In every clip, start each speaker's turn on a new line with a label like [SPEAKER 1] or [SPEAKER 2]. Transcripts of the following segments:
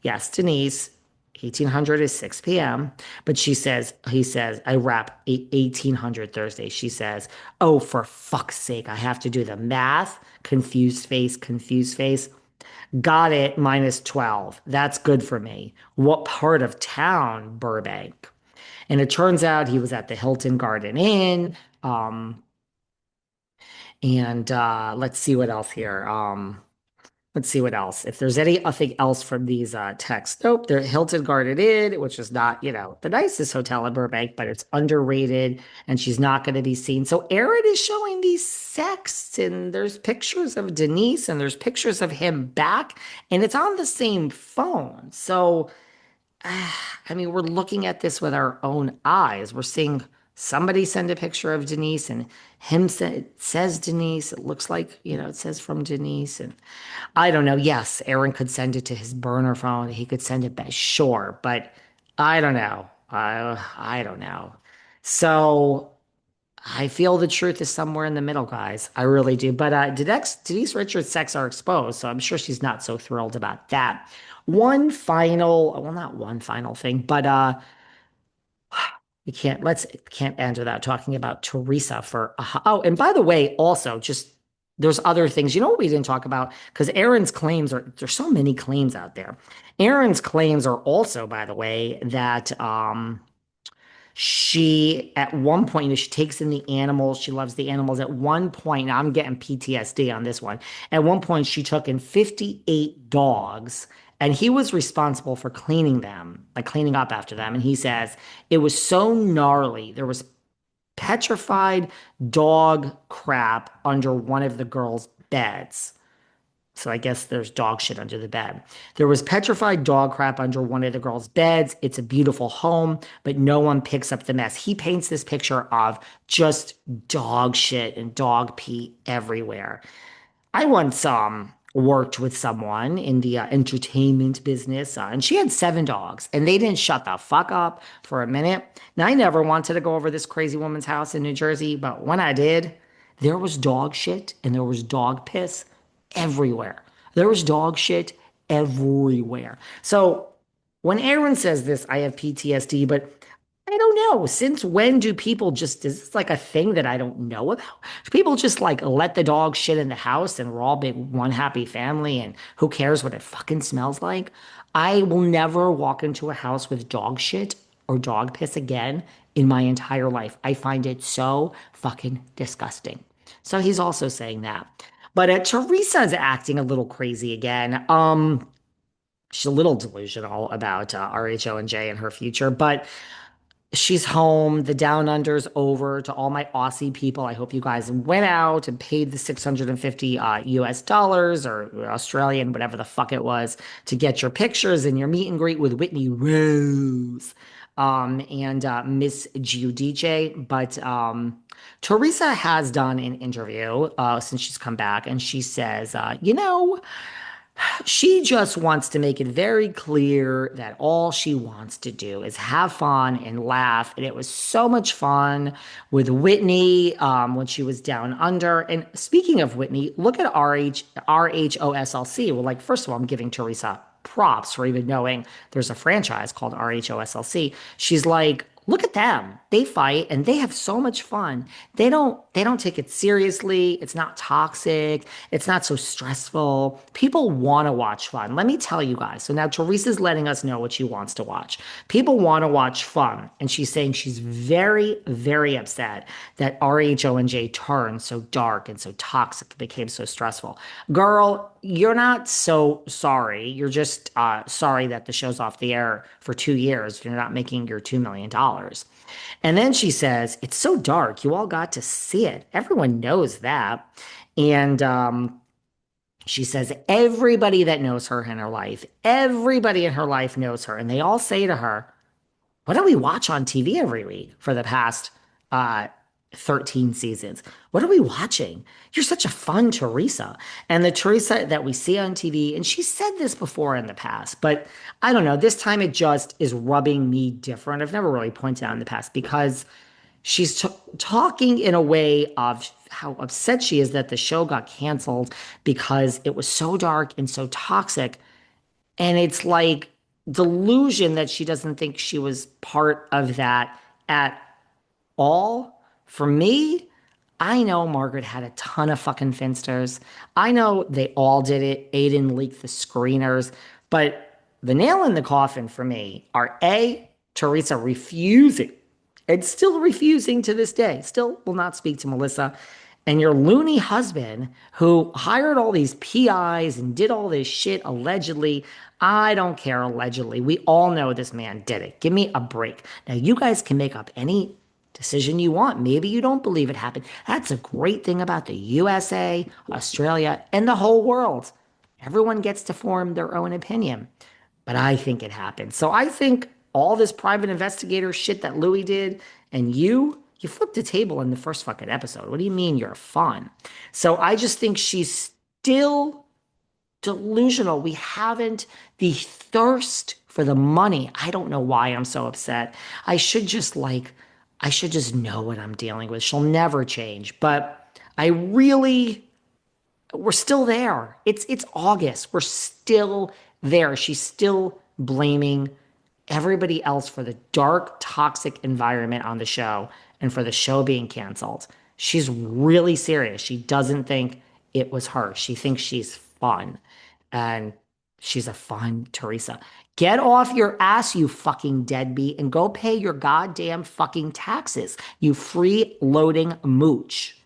[SPEAKER 1] Yes, Denise, 1800 is 6 p.m. But he says, I wrap 1800 Thursday. She says, oh, for fuck's sake, I have to do the math. Confused face, confused face. Got it, minus 12. That's good for me. What part of town, Burbank? And it turns out he was at the Hilton Garden Inn. And let's see what else here. Let's see what else. If there's anything else from these texts. Nope, the Hilton Garden Inn, which is not, the nicest hotel in Burbank, but it's underrated and she's not going to be seen. So Aaron is showing these sexts and there's pictures of Denise and there's pictures of him back and it's on the same phone. So I mean, we're looking at this with our own eyes. We're seeing somebody send a picture of Denise and it says Denise. It looks like, it says from Denise. And I don't know. Yes, Aaron could send it to his burner phone. He could send it back. Sure. But I don't know. I don't know. So I feel the truth is somewhere in the middle, guys. I really do. But Denise Richards' sex are exposed, so I'm sure she's not so thrilled about that. One final, well, not one final thing, but we can't end without talking about Teresa for oh, and by the way, also just there's other things. You know what we didn't talk about? Because Aaron's claims there's so many claims out there. Aaron's claims are also, by the way, that she at one point, she takes in the animals. She loves the animals. At one point, now I'm getting PTSD on this one. At one point, she took in 58 dogs, and he was responsible for cleaning them, like cleaning up after them. And he says it was so gnarly. There was petrified dog crap under one of the girls' beds. So I guess there's dog shit under the bed. There was petrified dog crap under one of the girls' beds. It's a beautiful home, but no one picks up the mess. He paints this picture of just dog shit and dog pee everywhere. I once worked with someone in the entertainment business, and she had 7 dogs, and they didn't shut the fuck up for a minute. Now, I never wanted to go over this crazy woman's house in New Jersey, but when I did, there was dog shit and there was dog piss everywhere. There was dog shit everywhere. So when Aaron says this, I have PTSD, but I don't know. Since when do people just, is this like a thing that I don't know about? Do people just like let the dog shit in the house and we're all big one happy family and who cares what it fucking smells like? I will never walk into a house with dog shit or dog piss again in my entire life. I find it so fucking disgusting. So he's also saying that. But Teresa's acting a little crazy again. She's a little delusional about RHONJ and her future, but she's home. The down under's over. To all my Aussie people, I hope you guys went out and paid the 650 US dollars or Australian, whatever the fuck it was, to get your pictures and your meet and greet with Whitney Rose and Miss Giudice. But Teresa has done an interview since she's come back, and she says, she just wants to make it very clear that all she wants to do is have fun and laugh. And it was so much fun with Whitney when she was down under. And speaking of Whitney, look at RHOSLC. Well, like, first of all, I'm giving Teresa props for even knowing there's a franchise called RHOSLC. She's like, look at them. They fight and they have so much fun. They don't take it seriously. It's not toxic. It's not so stressful. People want to watch fun. Let me tell you guys. So now Teresa's letting us know what she wants to watch. People want to watch fun. And she's saying she's very, very upset that RHONJ turned so dark and so toxic, became so stressful. Girl, you're not so sorry. You're just sorry that the show's off the air for 2 years. You're not making your $2 million. And then she says, it's so dark. You all got to see it. Everyone knows that. And she says, everybody that knows her in her life, everybody in her life knows her. And they all say to her, what do we watch on TV every week for the past uh, 13 seasons? What are we watching? You're such a fun Teresa. And the Teresa that we see on TV, and she said this before in the past, but I don't know, this time it just is rubbing me different. I've never really pointed out in the past because she's talking in a way of how upset she is that the show got canceled because it was so dark and so toxic. And it's like, delusion that she doesn't think she was part of that at all. For me, I know Margaret had a ton of fucking finsters. I know they all did it. Aiden leaked the screeners. But the nail in the coffin for me are A, Teresa refusing and still refusing to this day, still will not speak to Melissa. And your loony husband, who hired all these PIs and did all this shit allegedly. I don't care, allegedly. We all know this man did it. Give me a break. Now, you guys can make up any decision you want. Maybe you don't believe it happened. That's a great thing about the USA, Australia, and the whole world. Everyone gets to form their own opinion. But I think it happened. So I think all this private investigator shit that Louis did and you flipped the table in the first fucking episode. What do you mean you're fun? So I just think she's still delusional. We haven't, the thirst for the money. I don't know why I'm so upset. I should just like, I should just know what I'm dealing with. She'll never change. But I really, we're still there. It's August. We're still there. She's still blaming everybody else for the dark, toxic environment on the show and for the show being canceled. She's really serious. She doesn't think it was her. She thinks she's fun. And she's a fun Teresa. Get off your ass, you fucking deadbeat, and go pay your goddamn fucking taxes, you free-loading mooch.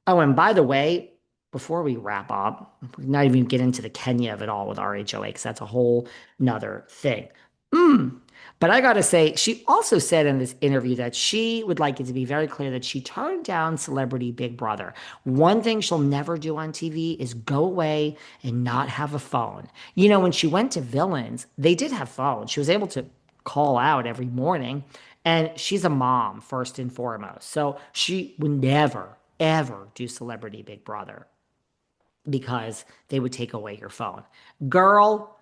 [SPEAKER 1] Oh, and by the way, before we wrap up, we're not even get into the Kenya of it all with RHOA because that's a whole nother thing. Mm. But I gotta say, she also said in this interview that she would like it to be very clear that she turned down Celebrity Big Brother. One thing she'll never do on TV is go away and not have a phone. You know, when she went to Villains, they did have phones. She was able to call out every morning. And she's a mom, first and foremost. So she would never, ever do Celebrity Big Brother because they would take away your phone. Girl,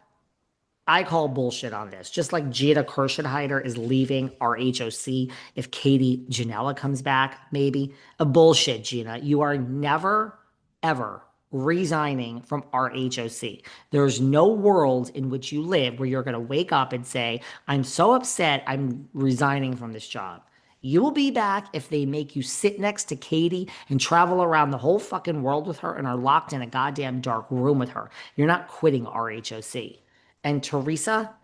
[SPEAKER 1] I call bullshit on this. Just like Jada Kirschenheiter is leaving RHOC if Katie Janela comes back, maybe. A bullshit, Gina. You are never, ever resigning from RHOC. There's no world in which you live where you're going to wake up and say, I'm so upset, I'm resigning from this job. You will be back if they make you sit next to Katie and travel around the whole fucking world with her and are locked in a goddamn dark room with her. You're not quitting RHOC. And Teresa,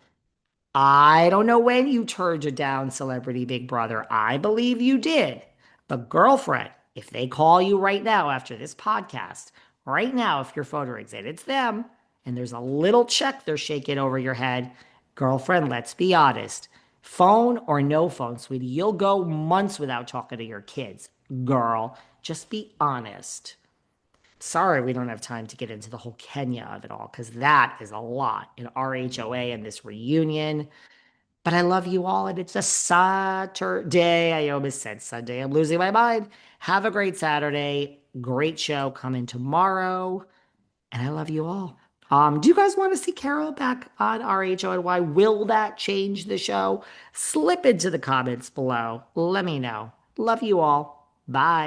[SPEAKER 1] I don't know when you turned down Celebrity Big Brother. I believe you did. But girlfriend, if they call you right now after this podcast, right now, if your phone rings and it's them, and there's a little check they're shaking over your head, girlfriend, let's be honest. Phone or no phone, sweetie, you'll go months without talking to your kids. Girl, just be honest. Sorry, we don't have time to get into the whole Kenya of it all because that is a lot in RHOA and this reunion. But I love you all, and it's a Saturday. I almost said Sunday. I'm losing my mind. Have a great Saturday. Great show coming tomorrow. And I love you all. Do you guys want to see Carole back on RHONY? Will that change the show? Slip into the comments below. Let me know. Love you all. Bye.